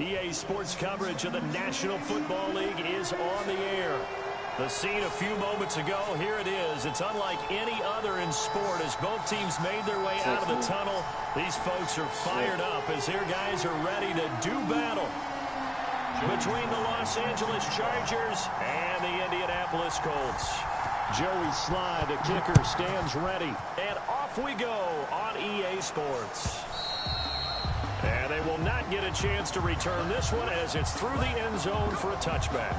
EA Sports coverage of the National Football League is on the air. The scene a few moments ago, here it is. It's unlike any other in sport as both teams made their way out of the tunnel. These folks are fired up as their guys are ready to do battle between the Los Angeles Chargers and the Indianapolis Colts. Joey Slye, the kicker, stands ready. And off we go on EA Sports. And they will not get a chance to return this one as it's through the end zone for a touchback.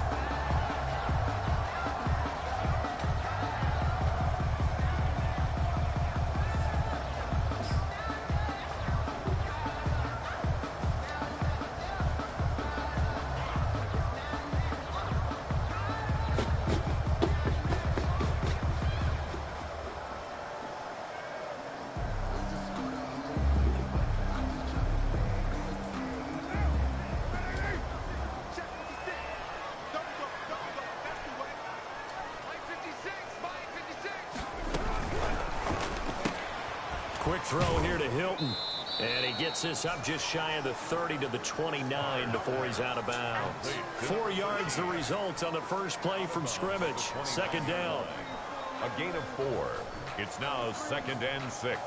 Quick throw here to Hilton. And he gets this up just shy of the 30 to the 29 before he's out of bounds. 4 yards the result on the first play from scrimmage. Second down. A gain of 4. It's now 2nd and 6.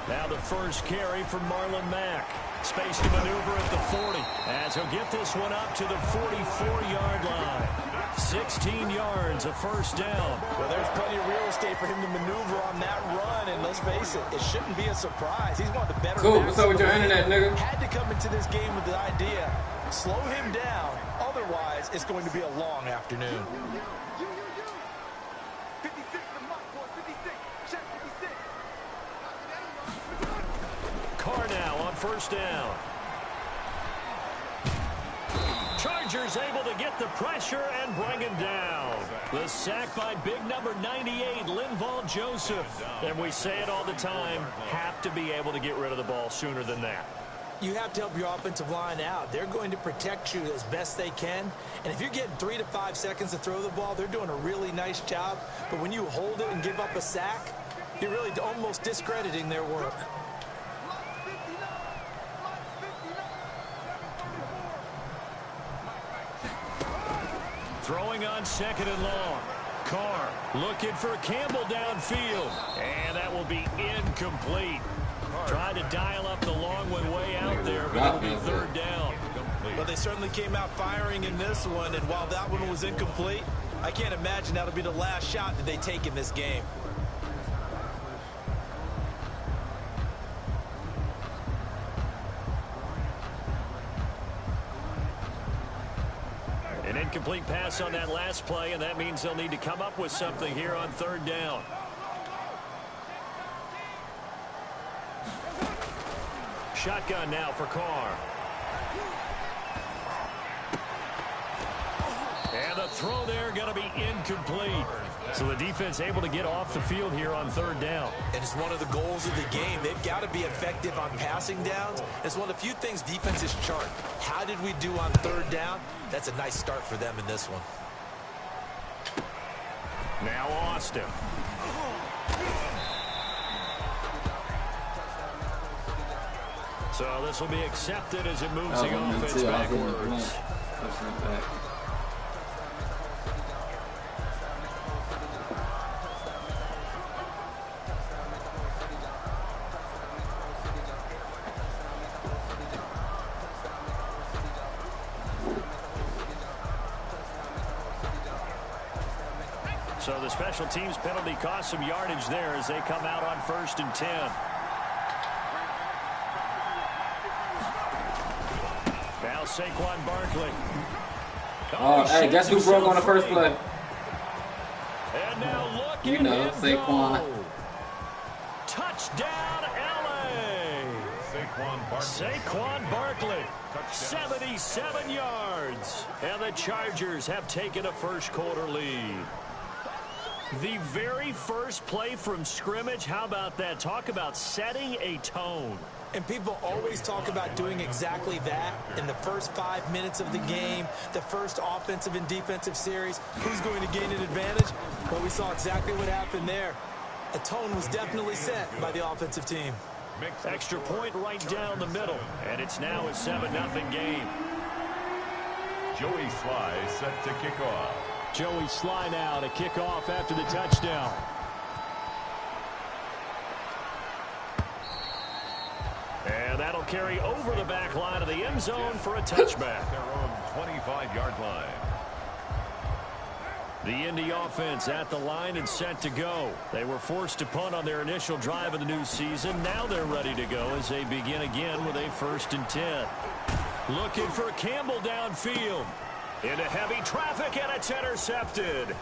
Now the first carry for Marlon Mack. Space to maneuver at the 40 as he'll get this one up to the 44-yard line. 16 yards, a first down. Well, there's plenty of real estate for him to maneuver on that run, and let's face it, it shouldn't be a surprise. He's one of the better Cool, what's up with your internet, nigga? Had to come into this game with the idea, slow him down, otherwise it's going to be a long afternoon. Carr now on first down. Chargers able to get the pressure and bring him down. The sack by big number 98, Linval Joseph. And we say it all the time, have to be able to get rid of the ball sooner than that. You have to help your offensive line out. They're going to protect you as best they can. And if you're getting 3 to 5 seconds to throw the ball, they're doing a really nice job. But when you hold it and give up a sack, you're really almost discrediting their work. Throwing on 2nd and long. Carr looking for Campbell downfield. And that will be incomplete. Trying to dial up the long one way out there, but it'll be 3rd down. Well, they certainly came out firing in this one, and while that one was incomplete, I can't imagine that'll be the last shot that they take in this game. An incomplete pass on that last play, and that means they'll need to come up with something here on 3rd down. Shotgun now for Carr. And the throw there going to be incomplete. So the defense able to get off the field here on 3rd down. And it's one of the goals of the game. They've got to be effective on passing downs. It's one of the few things defenses chart. How did we do on 3rd down? That's a nice start for them in this one. Now Austin. So this will be accepted as it moves the offense backwards. So the special teams penalty cost some yardage there as they come out on 1st and 10. Now Saquon Barkley. Oh, hey, guess who broke on the first play? And now look you know, Saquon. Touchdown, LA. Saquon Barkley. 77 yards. And the Chargers have taken a first-quarter lead. The very first play from scrimmage, how about that? Talk about setting a tone. And people always talk about doing exactly that in the first 5 minutes of the game, the first offensive and defensive series. Who's going to gain an advantage? Well, we saw exactly what happened there. A tone was definitely set by the offensive team. Extra point right down the middle, and it's now a 7-0 game. Joey Sly set to kick off. Joey Sly now to kick off after the touchdown. And that'll carry over the back line of the end zone for a touchback. Their own 25-yard line. The Indy offense at the line and set to go. They were forced to punt on their initial drive of the new season. Now they're ready to go as they begin again with a 1st and 10. Looking for Campbell downfield. Into heavy traffic, and it's intercepted.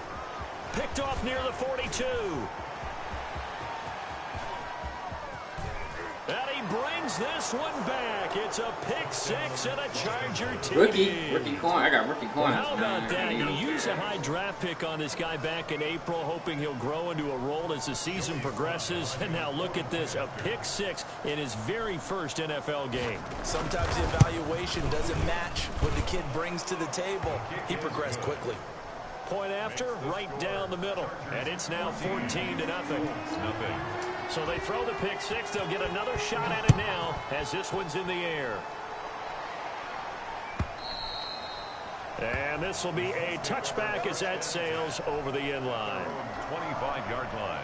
Picked off near the 42. And he brings this one back. It's a pick 6 and a Charger TD. Rookie coin. I got rookie coins. How about that? You use a high draft pick on this guy back in April, hoping he'll grow into a role as the season progresses. And now look at this, a pick 6 in his very first NFL game. Sometimes the evaluation doesn't match what the kid brings to the table. He progressed quickly. point after, right down the middle. And it's now 14-0. So they throw the pick six. They'll get another shot at it now as this one's in the air. And this will be a touchback as that sails over the end line. 25-yard line.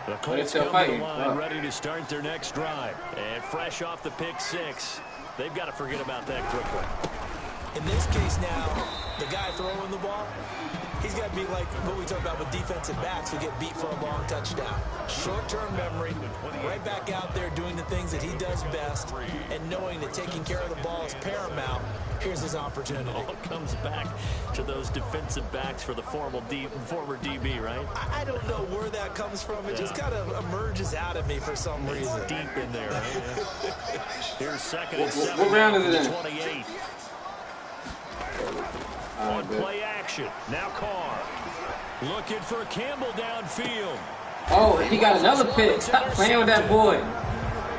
The Colts come to the line ready to start their next drive. And fresh off the pick six, they've got to forget about that quickly. In this case now, the guy throwing the ball, he's got to be like what we talk about with defensive backs who get beat for a long touchdown. Short-term memory, right back out there doing the things that he does best, and knowing that taking care of the ball is paramount. Here's his opportunity. All comes back to those defensive backs for the former DB, right? I don't know where that comes from. It just kind of emerges out of me for some reason. It's deep in there, right? Yeah. Here's second and 7. What round is it in? 28. On play action. Now Carr. Looking for Campbell downfield. Oh, he got another pick. Stop playing with that boy.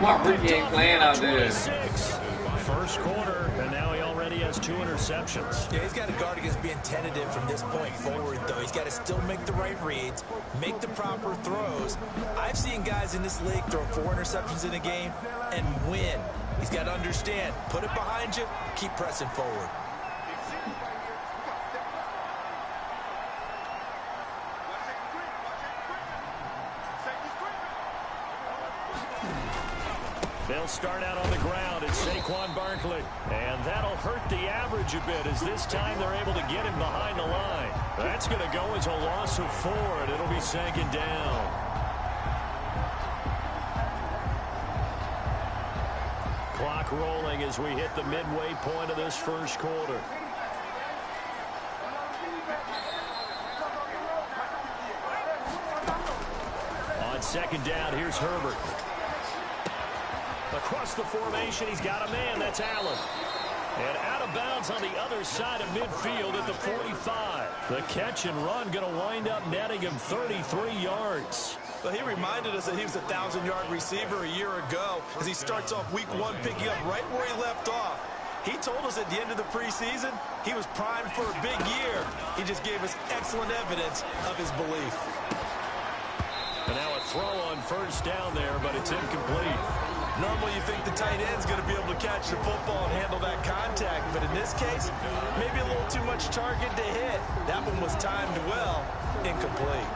Mark Ricky ain't playing out there. First quarter, and now he already has 2 interceptions. Yeah, he's got to guard against being tentative from this point forward, though. He's got to still make the right reads, make the proper throws. I've seen guys in this league throw 4 interceptions in a game and win. He's got to understand, put it behind you, keep pressing forward. They'll start out on the ground. It's Saquon Barkley. And that'll hurt the average a bit as this time they're able to get him behind the line. That's going to go as a loss of 4, and it'll be second down. Clock rolling as we hit the midway point of this first quarter. On second down, here's Herbert. Across the formation, he's got a man. That's Allen. And out of bounds on the other side of midfield at the 45. The catch and run going to wind up netting him 33 yards. Well, he reminded us that he was a 1,000-yard receiver a year ago as he starts off week 1 picking up right where he left off. He told us at the end of the preseason he was primed for a big year. He just gave us excellent evidence of his belief. And now a throw on first down there, but it's incomplete. Normally you think the tight end's going to be able to catch the football and handle that contact, but in this case, maybe a little too much target to hit. That one was timed well, incomplete.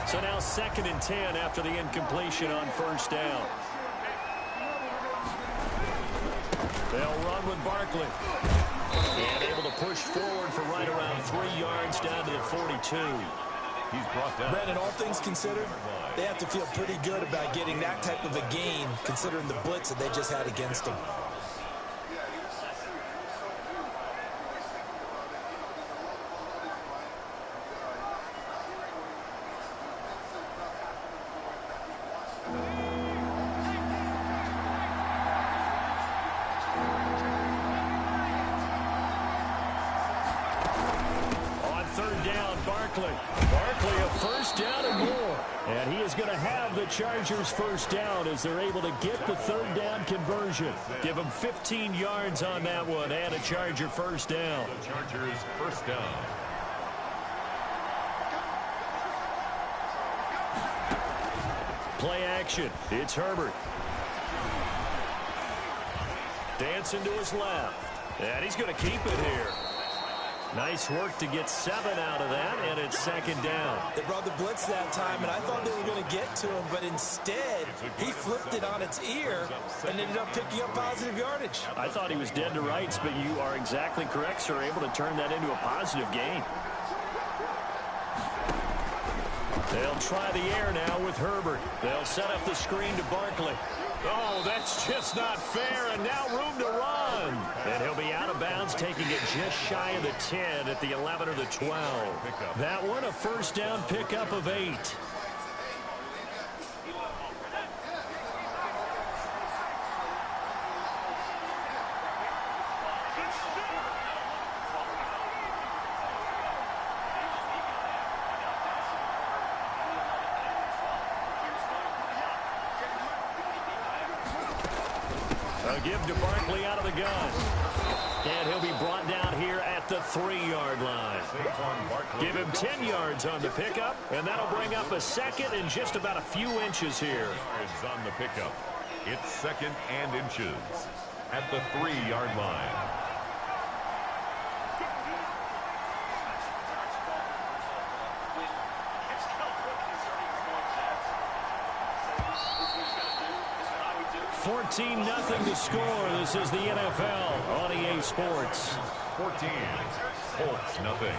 So now second and 10 after the incompletion on first down. They'll run with Barkley. And able to push forward for right around 3 yards down to the 42. He's brought down. Brandon, all things considered, they have to feel pretty good about getting that type of a gain, considering the blitz that they just had against them. Barkley a first down and more. And he is going to have the Chargers first down as they're able to get the third down conversion. Give them 15 yards on that one and a Charger first down. The Chargers first down. Play action. It's Herbert. Dancing to his left. And he's going to keep it here. Nice work to get 7 out of that, and it's second down. They brought the blitz that time, and I thought they were going to get to him, but instead, he flipped it on its ear and ended up picking up positive yardage. I thought he was dead to rights, but you are exactly correct, sir, able to turn that into a positive gain. They'll try the air now with Herbert. They'll set up the screen to Barkley. Oh, that's just not fair, and now room to run. And he'll be out of bounds, taking it just shy of the 10 at the 11 or the 12. That one, a first down pickup of 8. A give to Barkley out of the gun. And he'll be brought down here at the 3-yard line. Give him 10 yards on the pickup, and that'll bring up a second and just about a few inches here. Yards on the pickup. It's second and inches at the 3-yard line. Nothing to score. This is the NFL on EA Sports. 14, Colts nothing.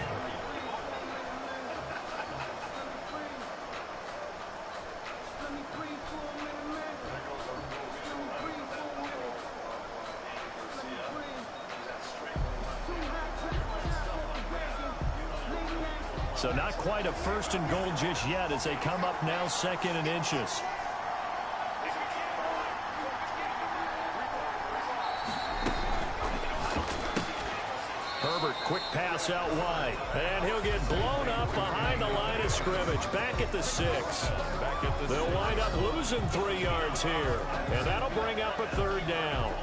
So not quite a first and goal just yet as they come up now second and inches. Quick pass out wide. And he'll get blown up behind the line of scrimmage. Back at the 6. They'll wind up losing 3 yards here. And that'll bring up a third down.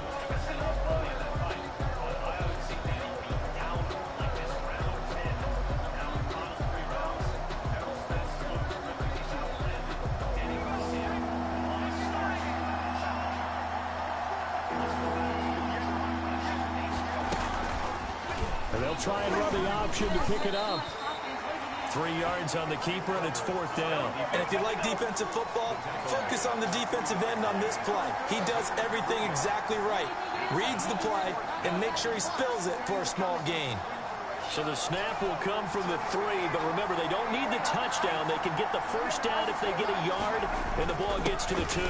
They'll try and run the option to pick it up. 3 yards on the keeper, and it's 4th down. And if you like defensive football, focus on the defensive end on this play. He does everything exactly right. Reads the play and makes sure he spills it for a small gain. So the snap will come from the 3, but remember, they don't need the touchdown. They can get the first down if they get a yard, and the ball gets to the 2.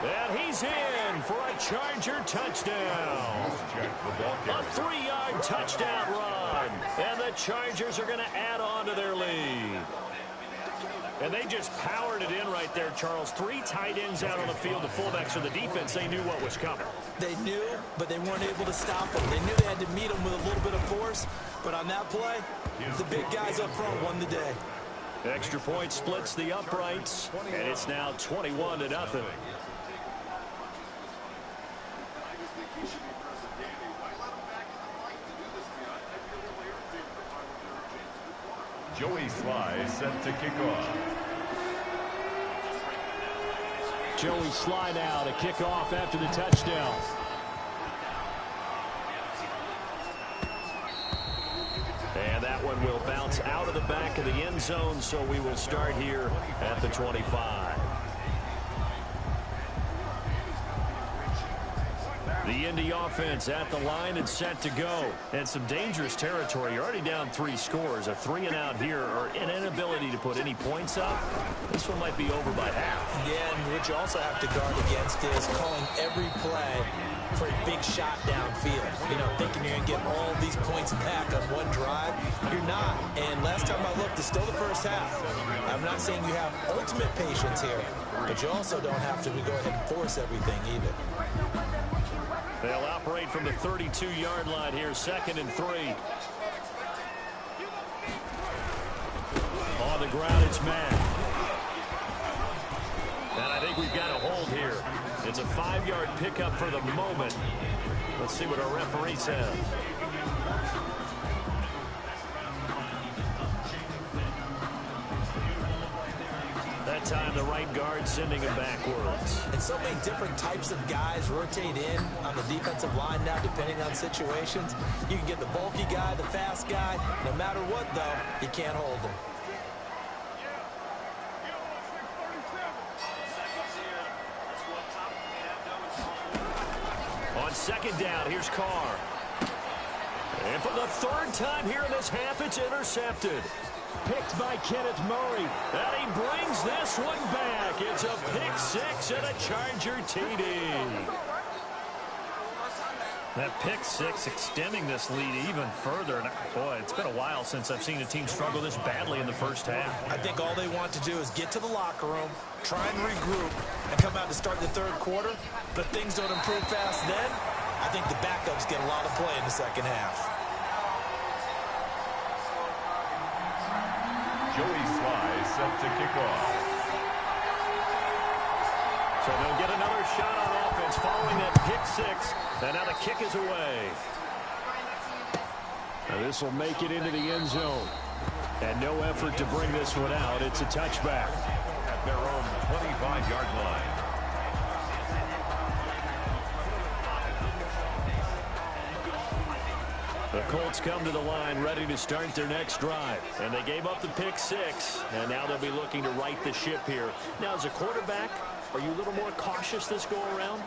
And he's in for a Charger touchdown. A 3-yard touchdown run. And the Chargers are going to add on to their lead. And they just powered it in right there, Charles. 3 tight ends out on the field. The fullbacks for the defense, they knew what was coming. They knew, but they weren't able to stop them. They knew they had to meet them with a little bit of force. But on that play, the big guys up front won the day. Extra point splits the uprights, and it's now 21-0. Joey Sly set to kick off. Joey Sly now to kick off after the touchdown. And that one will bounce out of the back of the end zone, so we will start here at the 25. The Indy offense at the line and set to go. And some dangerous territory. You're already down 3 scores. A 3-and-out here, or an inability to put any points up. This one might be over by half. Yeah, and what you also have to guard against is calling every play for a big shot downfield. You know, thinking you're going to get all these points back on one drive. You're not. And last time I looked, it's still the first half. I'm not saying you have ultimate patience here, but you also don't have to go ahead and force everything either. They'll operate from the 32-yard line here, 2nd and 3. On the ground, it's Matt. And I think we've got a hold here. It's a 5-yard pickup for the moment. Let's see what our referee says. That time the right guard sending him backwards. And so many different types of guys rotate in on the defensive line now, depending on situations. You can get the bulky guy, the fast guy. No matter what, though, you can't hold him. On 2nd down, here's Carr. And for the 3rd time here in this half, it's intercepted. Picked by Kenneth Murray. And he brings this one back. It's a pick 6 and a Charger TD. That pick 6 extending this lead even further. And boy, it's been a while since I've seen a team struggle this badly in the first half. I think all they want to do is get to the locker room, try and regroup, and come out to start the 3rd quarter. But things don't improve fast then. I think the backups get a lot of play in the 2nd half. Joey Sly set to kick off. So they'll get another shot on offense following that pick six. And now the kick is away. This will make it into the end zone. And no effort to bring this one out. It's a touchback. At their own 25-yard line. The Colts come to the line ready to start their next drive. And they gave up the pick six. And now they'll be looking to right the ship here. Now, as a quarterback, are you a little more cautious this go-around?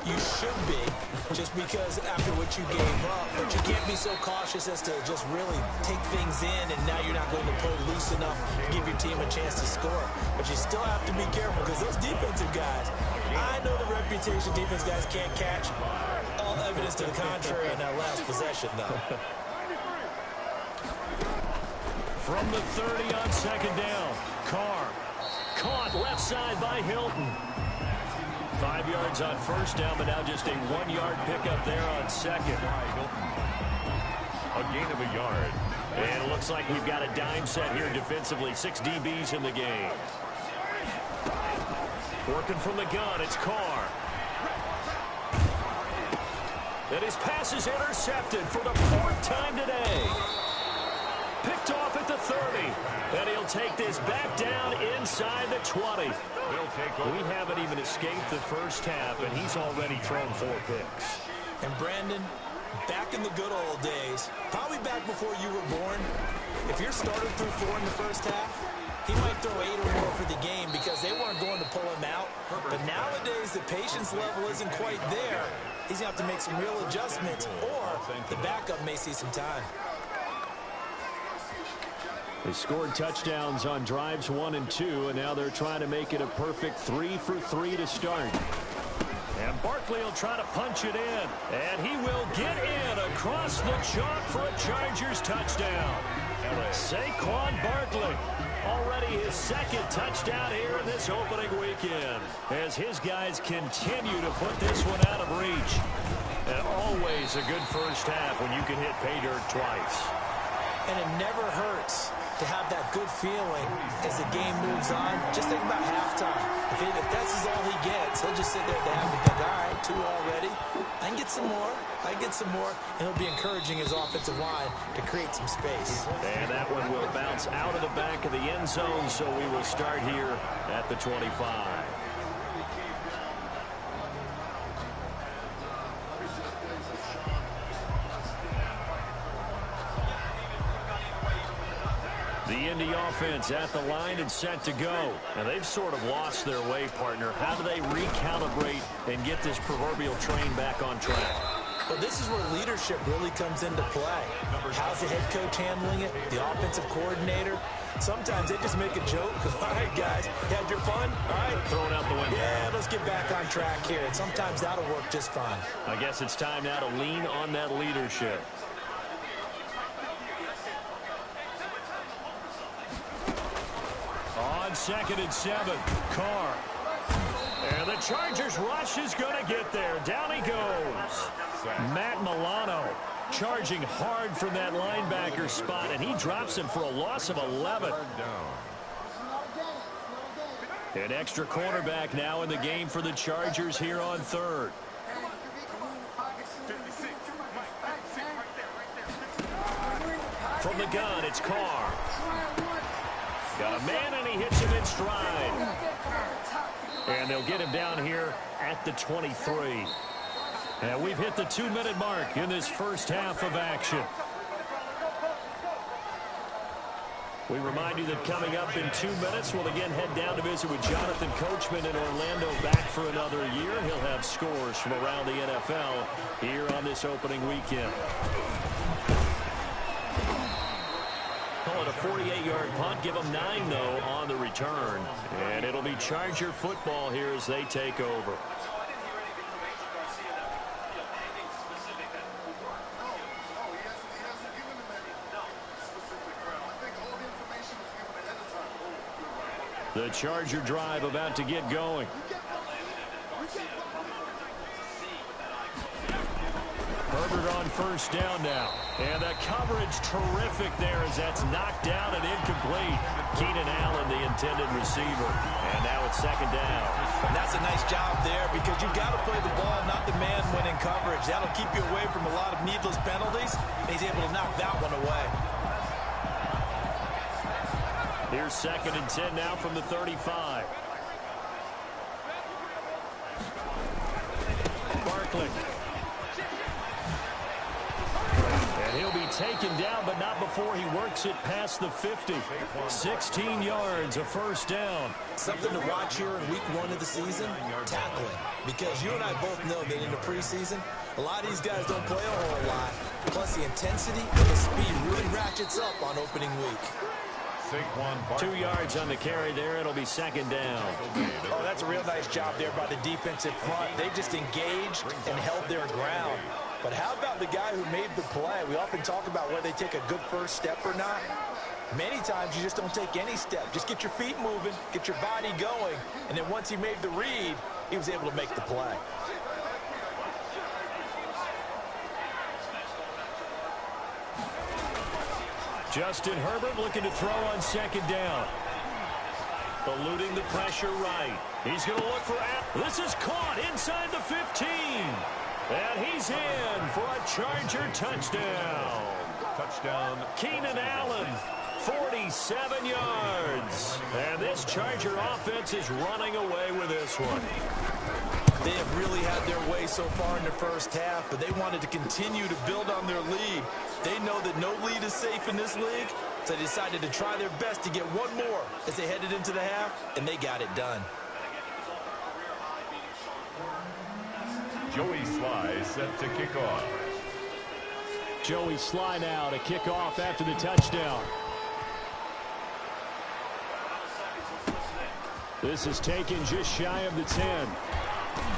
You should be, just because after what you gave up, but you can't be so cautious as to just really take things in, and now you're not going to play loose enough to give your team a chance to score. But you still have to be careful, because those defensive guys, I know the reputation defense guys can't catch. All evidence to the contrary in that last possession, though. From the 30 on second down, Carr caught left side by Hilton. 5 yards on first down, but now just a 1-yard pickup there on second. A gain of a yard. And it looks like we've got a dime set here defensively. 6 DBs in the game. Working from the gun, it's Carr. And his pass is intercepted for the 4th time today. Picked off at the 30. And he'll take this back down inside the 20. We haven't even escaped the first half, and he's already thrown 4 picks. And Brandon, back in the good old days, probably back before you were born, if your starter threw 4 in the first half, he might throw 8 or more for the game because they weren't going to pull him out. But nowadays, the patience level isn't quite there. He's going to have to make some real adjustments, or the backup may see some time. They scored touchdowns on drives 1 and 2, and now they're trying to make it a perfect 3 for 3 to start. And Barkley will try to punch it in, and he will get in across the chalk for a Chargers touchdown. Saquon Barkley, already his 2nd touchdown here in this opening weekend, as his guys continue to put this one out of reach. And always a good first half when you can hit pay dirt twice. And it never hurts to have that good feeling as the game moves on. Just think about halftime. If that's all he gets, he'll just sit there at the half and think, all right, 2 already. I can get some more. I can get some more. And he'll be encouraging his offensive line to create some space. And that one will bounce out of the back of the end zone, so we will start here at the 25. The Indy offense at the line and set to go. And they've sort of lost their way, partner. How do they recalibrate and get this proverbial train back on track? Well, this is where leadership really comes into play. How's the head coach handling it? The offensive coordinator? Sometimes they just make a joke. All right, guys, you had your fun? All right. Throwing out the window. Yeah, let's get back on track here. And sometimes that'll work just fine. I guess it's time now to lean on that leadership. On 2nd and 7, Carr. And the Chargers rush is going to get there. Down he goes. Matt Milano charging hard from that linebacker spot, and he drops him for a loss of 11. An extra cornerback now in the game for the Chargers here on 3rd. From the gun, it's Carr. Got a man, and he hits him in stride. And they'll get him down here at the 23. And we've hit the 2-minute mark in this first half of action. We remind you that coming up in 2 minutes, we'll again head down to visit with Jonathan Coachman in Orlando, back for another year. He'll have scores from around the NFL here on this opening weekend. Call it a 48-yard punt. Give them 9, though, on the return. And it'll be Charger football here as they take over. The Charger drive about to get going. Herbert on first down now. And the coverage terrific there as that's knocked down and incomplete. Keenan Allen, the intended receiver. And now it's second down. And that's a nice job there because you've got to play the ball, not the man when in coverage. That'll keep you away from a lot of needless penalties. And he's able to knock that one away. Here's second and 10 now from the 35. Barkley. And he'll be taken down, but not before he works it past the 50. 16 yards, a first down. Something to watch here in week 1 of the season, tackling. Because you and I both know that in the preseason, a lot of these guys don't play a whole lot. Plus the intensity and the speed really ratchets up on opening week. 2 yards on the carry there. It'll be second down. Oh, that's a real nice job there by the defensive front. They just engaged and held their ground. But how about the guy who made the play? We often talk about whether they take a good first step or not. Many times you just don't take any step. Just get your feet moving, get your body going, and then once he made the read, he was able to make the play. Justin Herbert looking to throw on second down. Eluding the pressure right. He's going to look for This is caught inside the 15. And he's in for a Charger touchdown. Touchdown. Keenan Allen, 47 yards. And this Charger offense is running away with this one. They have really had their way so far in the first half, but they wanted to continue to build on their lead. They know that no lead is safe in this league, so they decided to try their best to get one more as they headed into the half, and they got it done. Joey Sly set to kick off. Joey Sly now to kick off after the touchdown. This is taken just shy of the 10.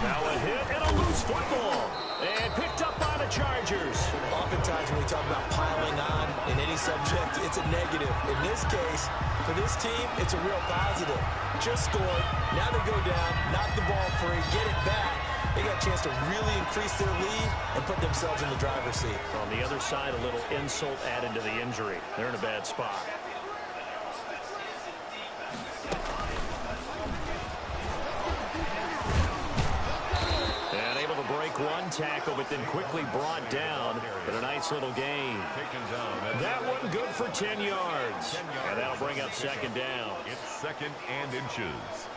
Now a hit and a loose football. And picked up by the Chargers. Oftentimes when we talk about piling on in any subject, it's a negative. In this case, for this team, it's a real positive. Just scored. Now they go down, knock the ball free, get it back. They got a chance to really increase their lead and put themselves in the driver's seat. On the other side, a little insult added to the injury. They're in a bad spot. And able to break one tackle, but then quickly brought down. But a nice little gain. That one good for 10 yards. And that'll bring up second down. It's second and inches.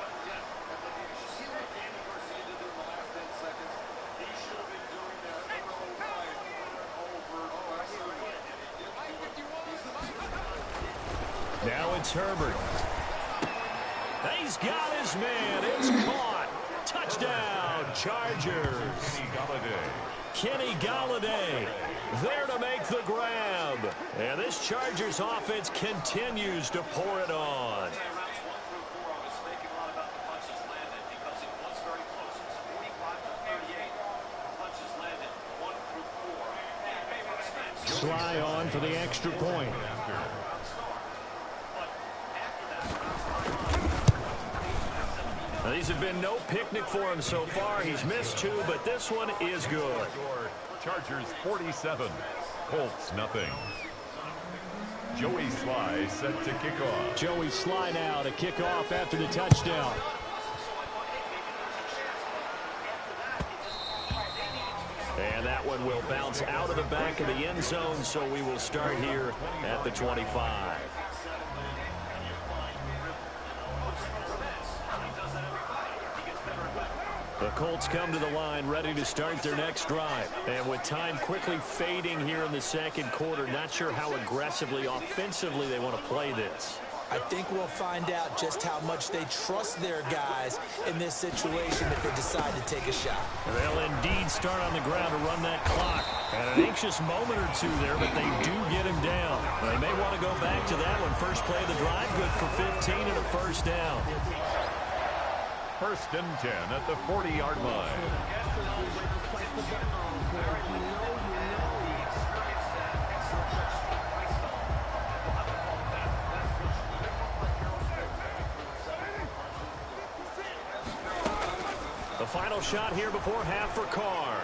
Now it's Herbert. He's got his man. It's caught. Touchdown, Chargers. Kenny Golladay there to make the grab. And this Chargers offense continues to pour it on. Sly on for the extra point. Now, these have been no picnic for him so far. He's missed two, but this one is good. Chargers 47, Colts nothing. Joey Sly set to kick off. Joey Sly now to kick off after the touchdown. And that one will bounce out of the back of the end zone, so we will start here at the 25. The Colts come to the line ready to start their next drive. And with time quickly fading here in the second quarter, not sure how aggressively, offensively they want to play this. I think we'll find out just how much they trust their guys in this situation if they decide to take a shot. They'll indeed start on the ground to run that clock. And an anxious moment or two there, but they do get him down. They may want to go back to that one. First play of the drive, good for 15 and a first down. First and 10 at the 40-yard line. The final shot here before half for Carr.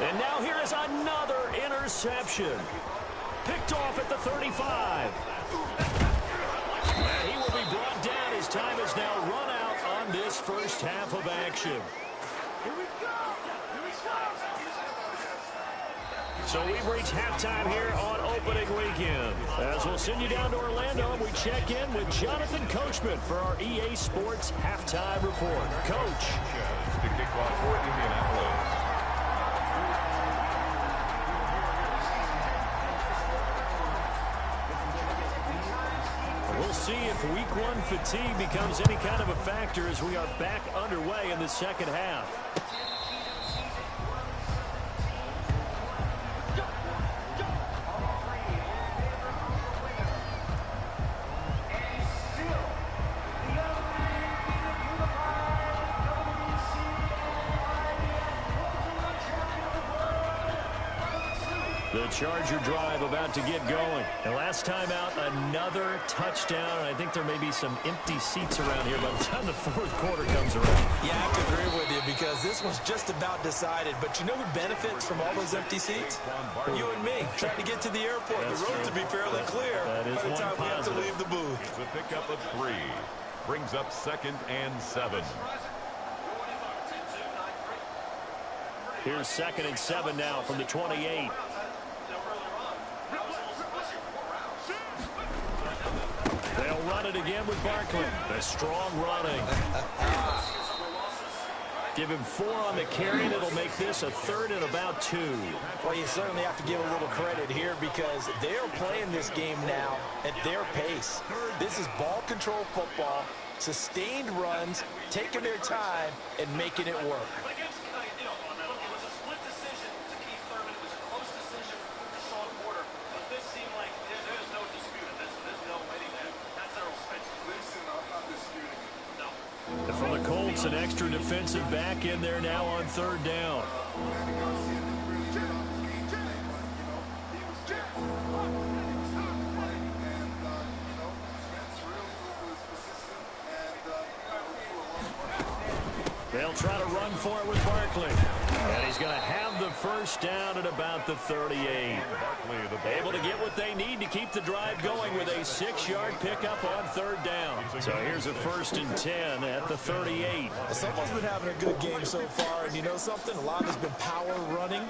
And now here is another interception. Picked off at the 35. And he will be brought down. His time is now run out on this first half of action. Here we go. So we've reached halftime here on opening weekend. As we'll send you down to Orlando, and we check in with Jonathan Coachman for our EA Sports Halftime Report. Coach. To kick off for Indianapolis. We'll see if week one fatigue becomes any kind of a factor as we are back underway in the second half. The Charger drive about to get going. And last time out, another touchdown. And I think there may be some empty seats around here by the time the fourth quarter comes around. Yeah, I have to agree with you because this one's just about decided. But you know who benefits from all those empty seats? You and me, trying to get to the airport. That's the road true. to be fairly clear That is by the one time we have to positive. leave the booth. It's a pickup of 3. Brings up 2nd and 7. Here's 2nd and 7 now from the 28. They'll run it again with Barkley. A strong running. Give him 4 on the carry, and it'll make this a 3rd and about 2. Well, you certainly have to give a little credit here because they're playing this game now at their pace. This is ball control football, sustained runs, taking their time, and making it work. And for the Colts, an extra defensive back in there now on 3rd down. They'll try to run for it with Barkley. And he's going to have the first down at about the 38. Able to get what they need to keep the drive going with a 6-yard pickup on 3rd down. So here's a 1st and 10 at the 38. Someone's been having a good game so far, and you know something? A lot has been power running.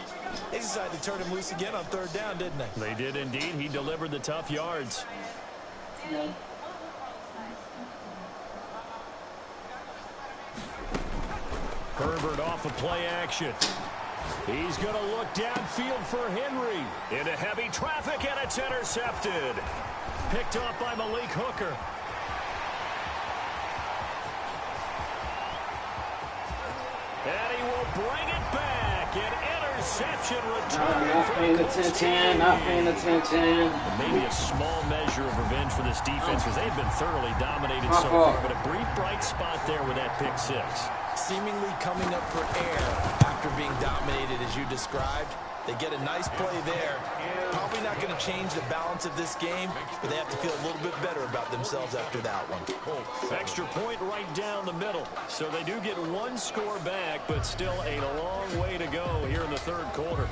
They decided to turn him loose again on 3rd down, didn't they? They did indeed. He delivered the tough yards. Herbert off of play action. He's going to look downfield for Henry. Into heavy traffic, and it's intercepted. Picked up by Malik Hooker. And he will bring it back. An interception return. Not paying attention, not paying attention. Maybe a small measure of revenge for this defense because they've been thoroughly dominated so far. But a brief bright spot there with that pick 6. Seemingly coming up for air after being dominated as you described. They get a nice play there. Probably not going to change the balance of this game, but they have to feel a little bit better about themselves after that one. Extra point right down the middle. So they do get 1 score back, but still a long way to go here in the 3rd quarter.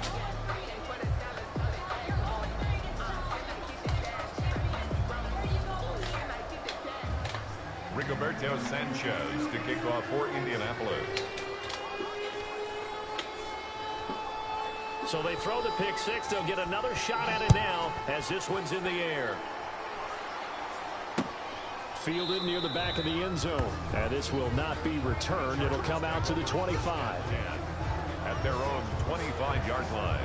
Rigoberto Sanchez to kick off for Indianapolis. So they throw the pick 6. They'll get another shot at it now as this one's in the air. Fielded near the back of the end zone. And this will not be returned. It'll come out to the 25. At their own 25-yard line.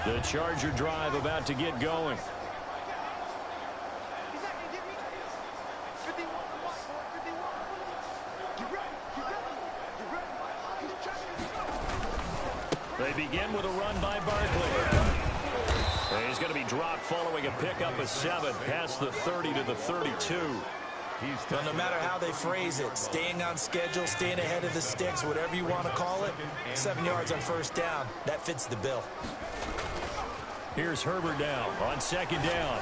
The Charger drive about to get going. They begin with a run by Barkley. And he's going to be dropped following a pickup of 7 past the 30 to the 32. Well, no matter how they phrase it, staying on schedule, staying ahead of the sticks, whatever you want to call it, 7 yards on 1st down, that fits the bill. Here's Herbert down on 2nd down.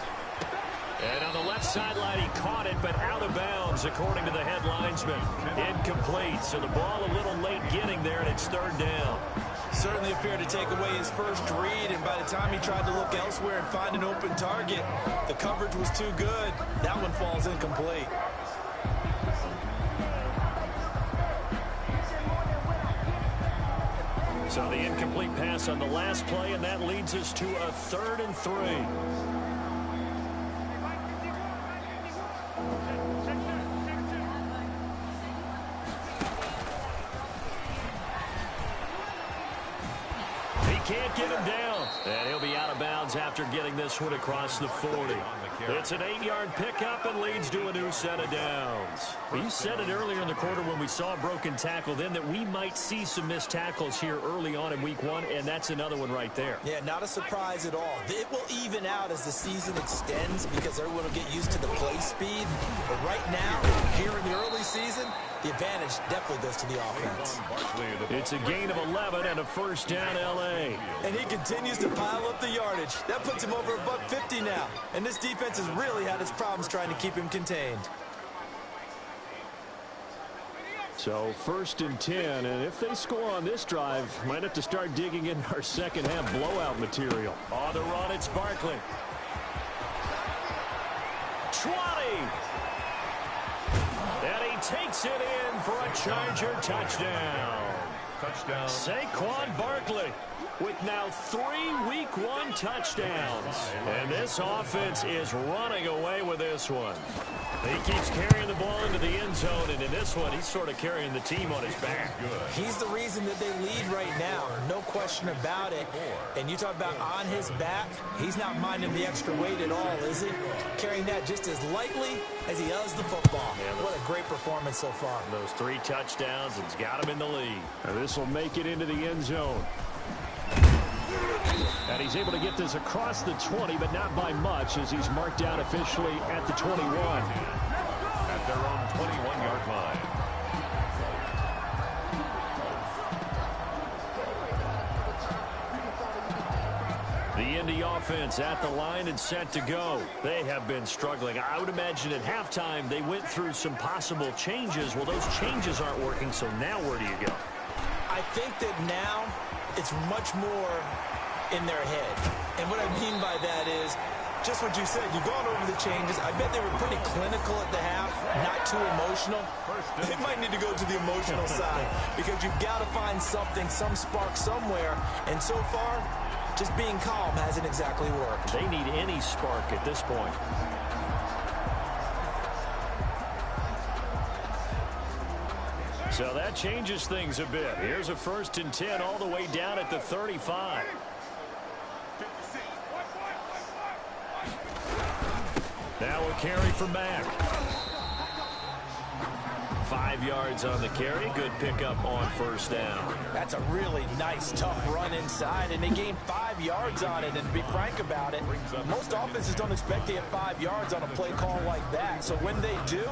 And on the left sideline, he caught it, but out of bounds, according to the head linesman. Incomplete, so the ball a little late getting there, and it's third down. Certainly appeared to take away his first read, and by the time he tried to look elsewhere and find an open target, the coverage was too good. That one falls incomplete. So the incomplete pass on the last play, and that leads us to a 3rd and 3. Can't get him down. And he'll be out of bounds after getting this one across the 40. It's an 8-yard pickup and leads to a new set of downs. Well, you said it earlier in the quarter when we saw a broken tackle then that we might see some missed tackles here early on in week 1, and that's another one right there. Yeah, not a surprise at all. It will even out as the season extends because everyone will get used to the play speed. But right now, here in the early season, the advantage definitely goes to the offense. It's a gain of 11 and a first down L.A. And he continues to pile up the yardage. That puts him over $150 now. And this defense has really had its problems trying to keep him contained. So 1st and 10, and if they score on this drive, might have to start digging in our second half blowout material. On the run, it's Barkley. 20. And he takes it in for a Charger touchdown. Saquon Barkley with now 3 Week 1 touchdowns. And this offense is running away with this one. He keeps carrying the ball into the end zone, and in this one, he's sort of carrying the team on his back. He's the reason that they lead right now, no question about it. And you talk about on his back, he's not minding the extra weight at all, is he? Carrying that just as lightly as he does the football. Yeah, what a great performance so far. Those 3 touchdowns, it's got him in the lead. And this will make it into the end zone. And he's able to get this across the 20, but not by much, as he's marked down officially at the 21. At their own 21-yard line. The Indy offense at the line and set to go. They have been struggling. I would imagine at halftime they went through some possible changes. Well, those changes aren't working, so now where do you go? I think that now it's much more in their head. And what I mean by that is just what you said. You've gone over the changes. I bet they were pretty clinical at the half, not too emotional. They might need to go to the emotional side because you've got to find something, some spark somewhere. And so far, just being calm hasn't exactly worked. They need any spark at this point. So that changes things a bit. Here's a 1st and 10 all the way down at the 35. Now a carry for Mack. 5 yards on the carry. Good pickup on 1st down. That's a really nice, tough run inside, and they gained 5 yards on it. And to be frank about it, most offenses don't expect to get 5 yards on a play call like that. So when they do,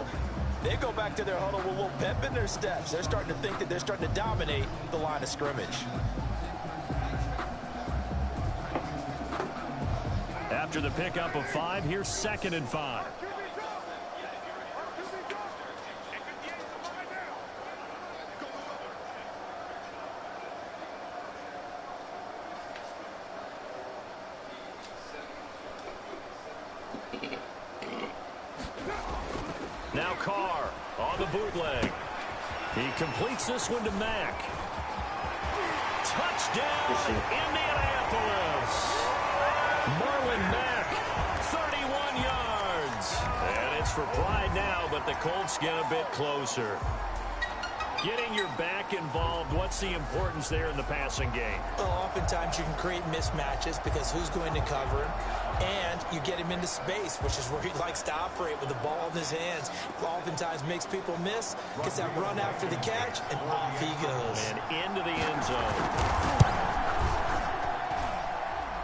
they go back to their huddle with a little pep in their steps. They're starting to think that they're starting to dominate the line of scrimmage. After the pickup of 5, here's 2nd and 5. Now Carr on the bootleg. He completes this one to Mack. Touchdown, Indianapolis. Marlon Mack, 31 yards. And it's for pride now, but the Colts get a bit closer. Getting your back involved, what's the importance there in the passing game? Well, oftentimes you can create mismatches because who's going to cover him? And you get him into space, which is where he likes to operate with the ball in his hands. Oftentimes makes people miss, gets that run after the catch, and off he goes. And into the end zone.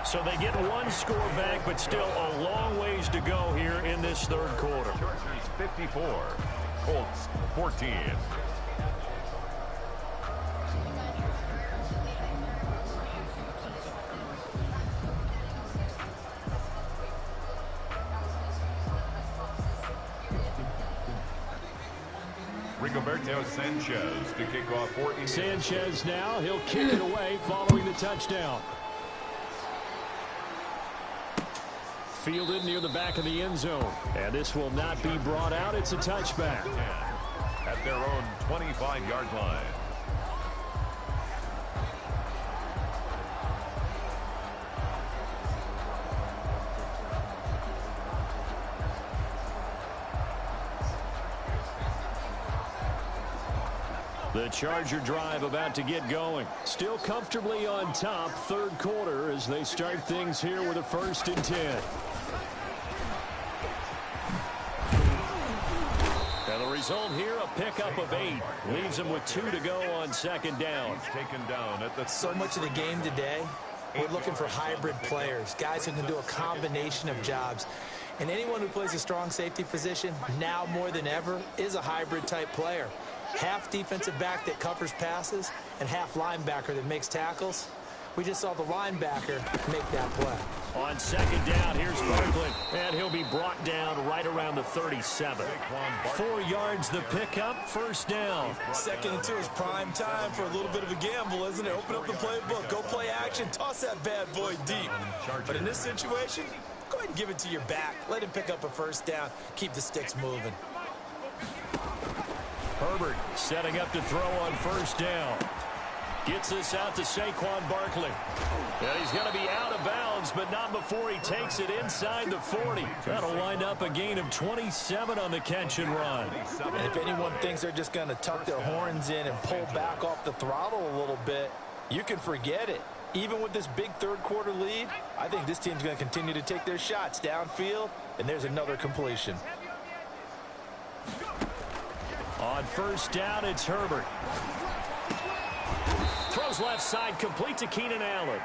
So they get 1 score back, but still a long ways to go here in this 3rd quarter. Chargers 54, Colts 14. Rigoberto Sanchez to kick off for India. Sanchez now, he'll kick it away following the touchdown. Fielded near the back of the end zone. And this will not be brought out. It's a touchback. At their own 25-yard line. The Charger drive about to get going. Still comfortably on top, third quarter, as they start things here with a 1st and 10. And the result here, a pickup of 8. Leaves them with 2 to go on 2nd down. He's taken down at the So much of the game today, we're looking for hybrid players, guys who can do a combination of jobs. And anyone who plays a strong safety position, now more than ever, is a hybrid type player. Half defensive back that covers passes and half linebacker that makes tackles. We just saw the linebacker make that play. On 2nd down, here's Barkley, and he'll be brought down right around the 37. 4 yards the pickup, 1st down. 2nd and 2 is prime time for a little bit of a gamble, isn't it? Open up the playbook, go play action, toss that bad boy deep. But in this situation, go ahead and give it to your back. Let him pick up a 1st down, keep the sticks moving. Herbert setting up to throw on 1st down. Gets this out to Saquon Barkley. And he's going to be out of bounds, but not before he takes it inside the 40. That'll wind up a gain of 27 on the catch and run. And if anyone thinks they're just going to tuck their horns in and pull back off the throttle a little bit, you can forget it. Even with this big third quarter lead, I think this team's going to continue to take their shots downfield, and there's another completion. On 1st down, it's Herbert. Throws left side, complete to Keenan Allen.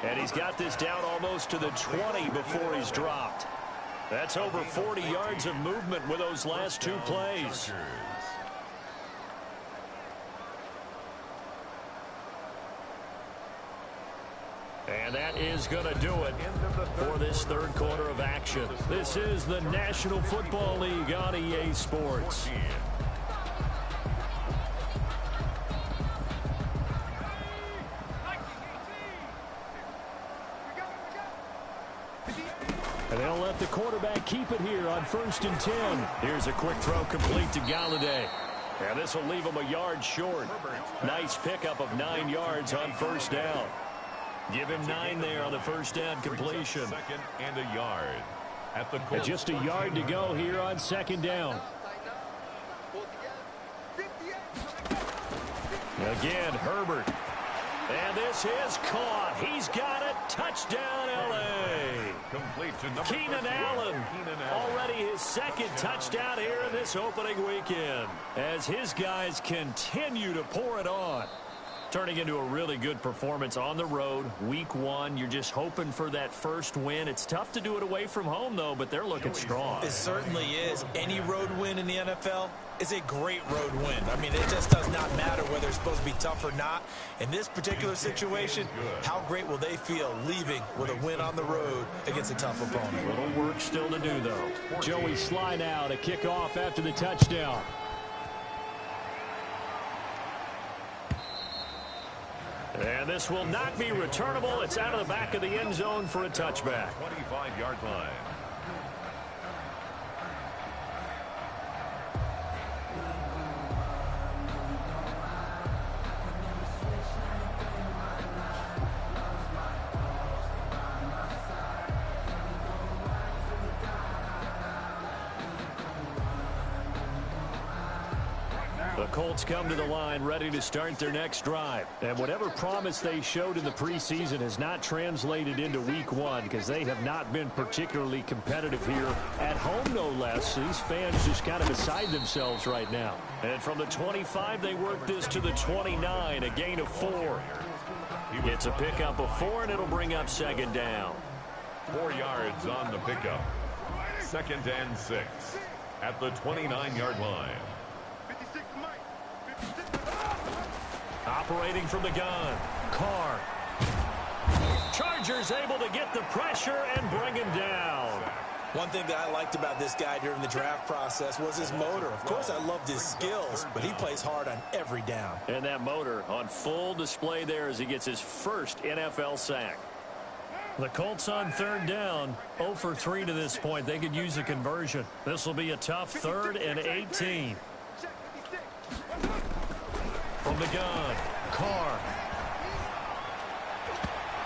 And he's got this down almost to the 20 before he's dropped. That's over 40 yards of movement with those last 2 plays. And that is going to do it for this third quarter of action. This is the National Football League on EA Sports. And they'll let the quarterback keep it here on 1st and 10. Here's a quick throw complete to Galladay. And this will leave him a yard short. Nice pickup of 9 yards on 1st down. Give him 9 there on the 1st down completion. 2nd and a yard. At the and just a yard to go here on 2nd down. Again, Herbert. And this is caught. He's got it. Touchdown, L.A. Complete to number Keenan Allen. Already his 2nd touchdown here in this opening weekend. As his guys continue to pour it on. Turning into a really good performance on the road. Week 1, you're just hoping for that first win. It's tough to do it away from home, though, but they're looking strong. It certainly is. Any road win in the NFL is a great road win. I mean, it just does not matter whether it's supposed to be tough or not. In this particular situation, how great will they feel leaving with a win on the road against a tough opponent? A little work still to do, though. Joey Sly now to kick off after the touchdown. And this will not be returnable. It's out of the back of the end zone for a touchback. 25-yard line. The Colts come to the line ready to start their next drive. And whatever promise they showed in the preseason has not translated into week 1 because they have not been particularly competitive here at home, no less. These fans just kind of beside themselves right now. And from the 25, they work this to the 29, a gain of 4. It's a pickup of 4, and it'll bring up 2nd down. 4 yards on the pickup. 2nd and 6 at the 29-yard line. Operating from the gun, Carr. Chargers able to get the pressure and bring him down. One thing that I liked about this guy during the draft process was his motor. Of course, I loved his skills, but he plays hard on every down. And that motor on full display there as he gets his first NFL sack. The Colts on third down, 0 for 3 to this point. They could use a conversion. This will be a tough 3rd and 18. From the gun, Carr.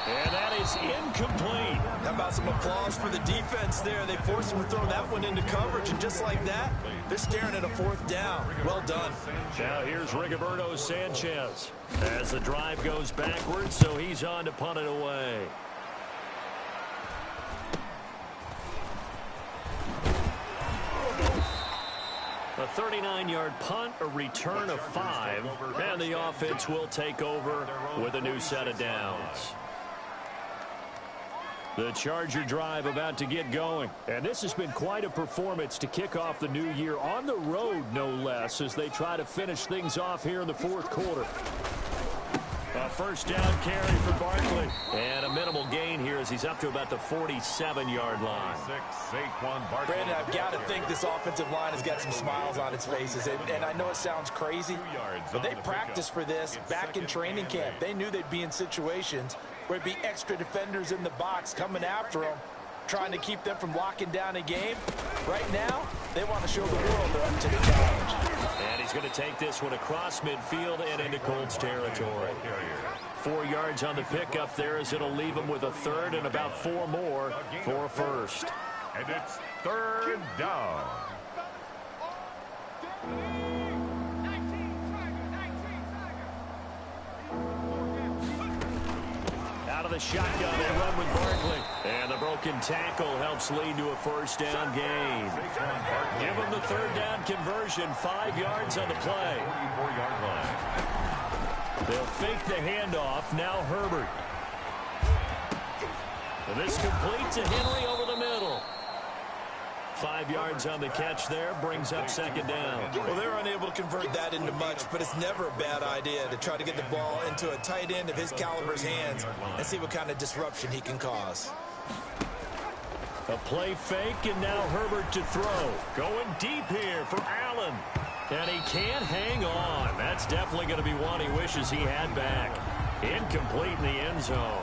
And that is incomplete. How about some applause for the defense there? They forced him to throw that one into coverage, and just like that, they're staring at a 4th down. Well done. Now here's Rigoberto Sanchez as the drive goes backwards, so he's on to punt it away. A 39-yard punt, a return of 5, and the offense will take over with a new set of downs. The Charger drive about to get going. And this has been quite a performance to kick off the new year on the road, no less, as they try to finish things off here in the 4th quarter. A first down carry for Barkley. And a minimal gain here as he's up to about the 47-yard line. Brandon, I've got to think this offensive line has got some smiles on its faces. And I know it sounds crazy, but they practiced for this back in training camp. They knew they'd be in situations where it'd be extra defenders in the box coming after them, trying to keep them from locking down a game. Right now, they want to show the world they're up to the challenge. And he's going to take this one across midfield and into Colts territory. 4 yards on the pickup there as it'll leave him with a 3rd and about 4 more for a 1st. And it's 3rd down. Out of the shotgun, they run with Barkley. And the broken tackle helps lead to a first down gain. Give him the 3rd down conversion, 5 yards on the play. 44-yard line. They'll fake the handoff, now Herbert. And this complete to Henry over the middle. 5 yards on the catch there, brings up 2nd down. Well, they're unable to convert that into much, but it's never a bad idea to try to get the ball into a tight end of his caliber's hands and see what kind of disruption he can cause. A play fake, and now Herbert to throw. Going deep here for Allen. And he can't hang on. That's definitely going to be one he wishes he had back. Incomplete in the end zone.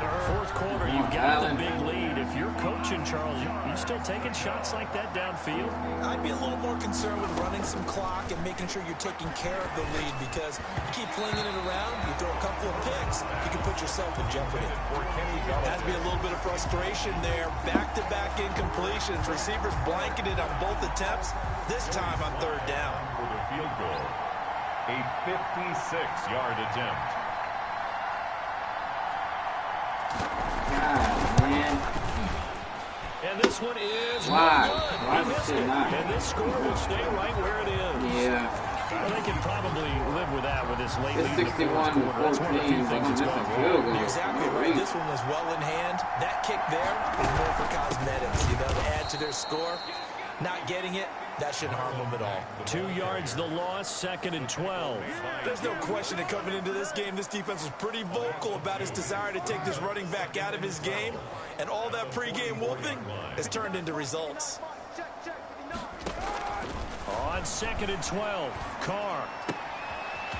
4th quarter, you've got the big lead. If you're coaching, Charles, you still taking shots like that downfield? I'd be a little more concerned with running some clock and making sure you're taking care of the lead, because you keep flinging it around, you throw a couple of picks, you can put yourself in jeopardy. That'd be a little bit of frustration there. Back-to-back incompletions. Receivers blanketed on both attempts, this time on 3rd down. For the field goal, a 56-yard attempt. God, man. And this one is Why? good. Why He missed it. And this score will stay right where it is. Yeah. Well, they can probably live with that with this late lead in the 4th 61 quarter. That's one of the few things that's gone wrong. You're exactly right. This one was well in hand. That kick there is more for cosmetics, to add to their score. Not getting it, that shouldn't harm them at all. 2 yards the loss, 2nd and 12. There's no question that coming into this game, this defense was pretty vocal about his desire to take this running back out of his game. And all that pregame wolfing has turned into results. On 2nd and 12, Carr.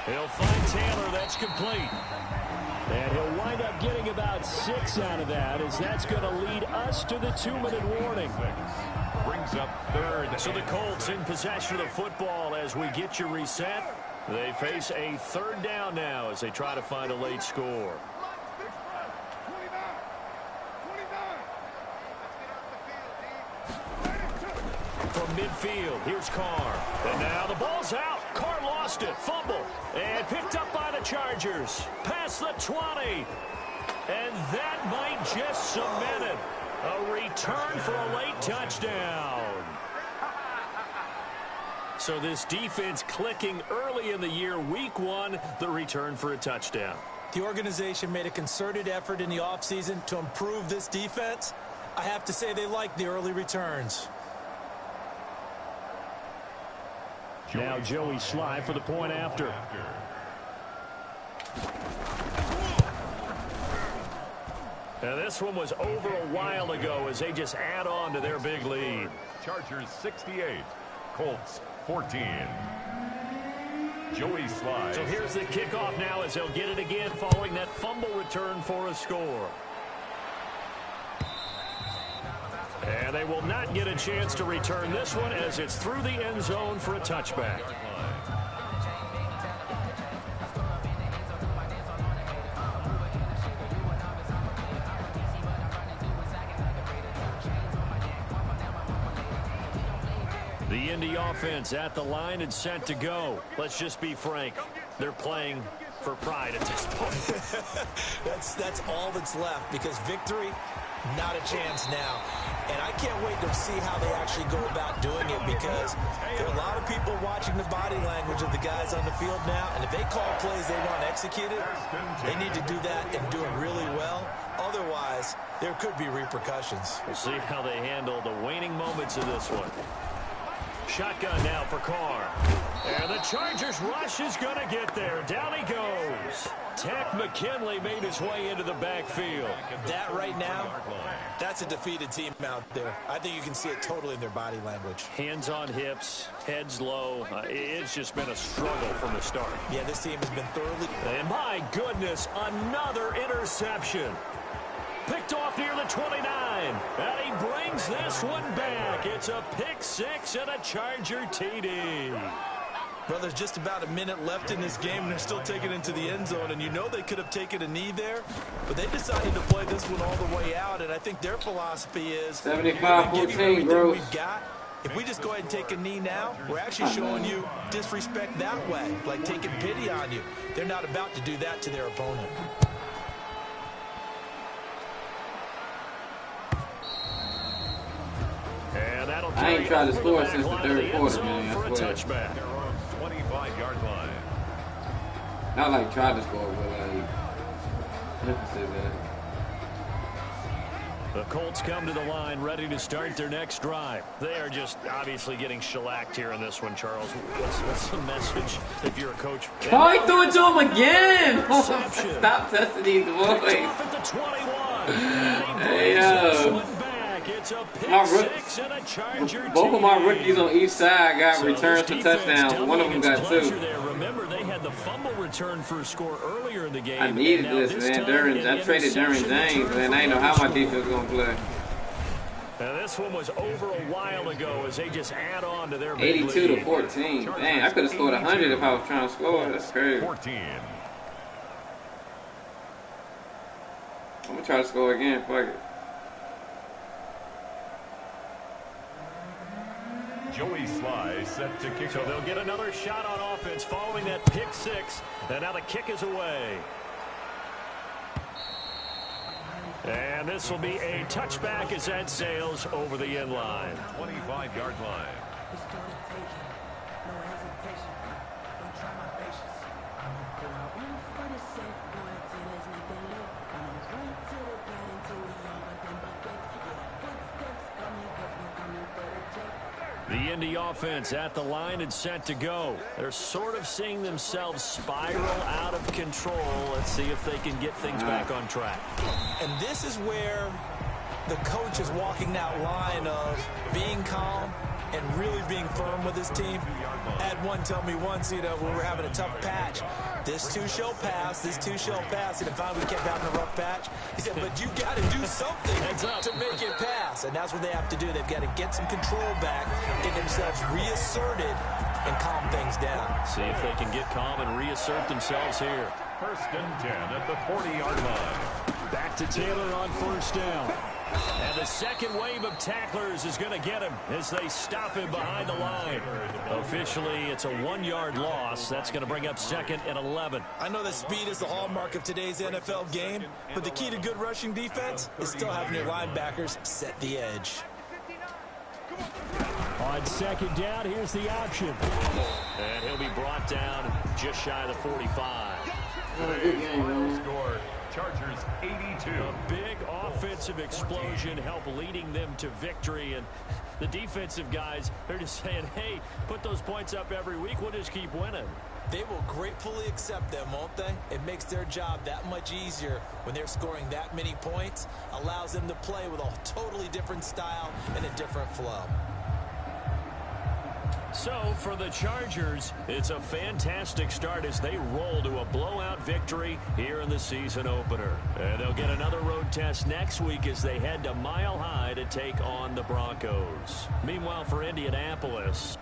He'll find Taylor. That's complete. And he'll wind up getting about 6 out of that, as that's going to lead us to the 2-minute warning. Brings up 3rd. So the Colts in possession of the football as we get you reset. They face a 3rd down now as they try to find a late score. From midfield, here's Carr. And now the ball's out. Carr lost it. Fumble. And picked up by the Chargers. Past the 20. And that might just cement it. A return for a late touchdown. So this defense clicking early in the year, week 1, the return for a touchdown. The organization made a concerted effort in the offseason to improve this defense. I have to say they like the early returns. Now Joey Sly for the point after. Now, this one was over a while ago as they just add on to their big lead. Chargers 68, Colts 14. Joey slides. So here's the kickoff now as they'll get it again following that fumble return for a score. And they will not get a chance to return this one as it's through the end zone for a touchback. The Indy offense at the line and set to go. Let's just be frank. They're playing for pride at this point. That's all that's left because victory, not a chance now. And I can't wait to see how they actually go about doing it because there are a lot of people watching the body language of the guys on the field now. And if they call plays they want executed, they need to do that and do it really well. Otherwise, there could be repercussions. We'll see how they handle the waning moments of this one. Shotgun now for Carr. And the Chargers rush is going to get there. Down he goes. Tech McKinley made his way into the backfield. That right now, that's a defeated team out there. I think you can see it totally in their body language. Hands on hips, heads low. It's just been a struggle from the start. Yeah, this team has been thoroughly... And my goodness, another interception. Picked off near the 29. And he brings this one back. It's a pick six and a Charger TD. Well, there's just about a minute left in this game, and they're still taking it into the end zone. And you know they could have taken a knee there, but they decided to play this one all the way out. And I think their philosophy is 75-14, bro. We've got. If we just go ahead and take a knee now, we're actually showing you disrespect that way, like taking pity on you. They're not about to do that to their opponent. And that'll I ain't tried to score since the back third line of the quarter, end man. zone for a I swear. touchback. Their own 25-yard line. Not like tried to score, but like emphasis that. The Colts come to the line ready to start their next drive. They are just obviously getting shellacked here in this one, Charles. What's the message if you're a coach? Oh, he threw it to him again! Interception. Stop testing these boys. Off at the 21. And he Hey, brings this one back. It's a pick six and a Charger Both of my TD. rookies on each side got So returns this for defense touchdowns. One of them doubling got its two. pleasure there. Remember, they had the fumble return for a score earlier in the game. I needed And now this, man. time, I traded Duran interception James, return man. I didn't know for how my another defense was going to play. Now, this one was over a while ago as they just add on to their big 82 lead. to 14. Dang, I could have scored 100 if I was trying to score. That's crazy. 14. I'm going to try to score again. Fuck it. Joey Sly set to kick So off. they'll get another shot on offense following that pick six. And now the kick is away. And this will be a touchback as that sails over the end line. 25-yard line. The Indy offense at the line and set to go. They're sort of seeing themselves spiral out of control. Let's see if they can get things back on track. And this is where the coach is walking that line of being calm and really being firm with his team. I had one tell me once, when we were having a tough patch, this too shall pass, this too shall pass. And finally we kept having a rough patch. He said, but you got to do something to make it pass. And that's what they have to do. They've got to get some control back, get themselves reasserted, and calm things down. See if they can get calm and reassert themselves here. 1st and 10 at the 40-yard line. Back to Taylor on first down. And the second wave of tacklers is going to get him as they stop him behind the line. Officially, it's a 1-yard loss. That's going to bring up 2nd and 11. I know that speed is the hallmark of today's NFL game, but the key to good rushing defense is still having your linebackers set the edge. On 2nd down, here's the option. And he'll be brought down just shy of the 45. Good game, man. Score Chargers 82. A big offensive explosion helped leading them to victory, and the defensive guys, they're just saying, hey, put those points up every week, we'll just keep winning. They will gratefully accept them, won't they? It makes their job that much easier when they're scoring that many points, allows them to play with a totally different style and a different flow. So, for the Chargers, it's a fantastic start as they roll to a blowout victory here in the season opener. And they'll get another road test next week as they head to Mile High to take on the Broncos. Meanwhile, for Indianapolis,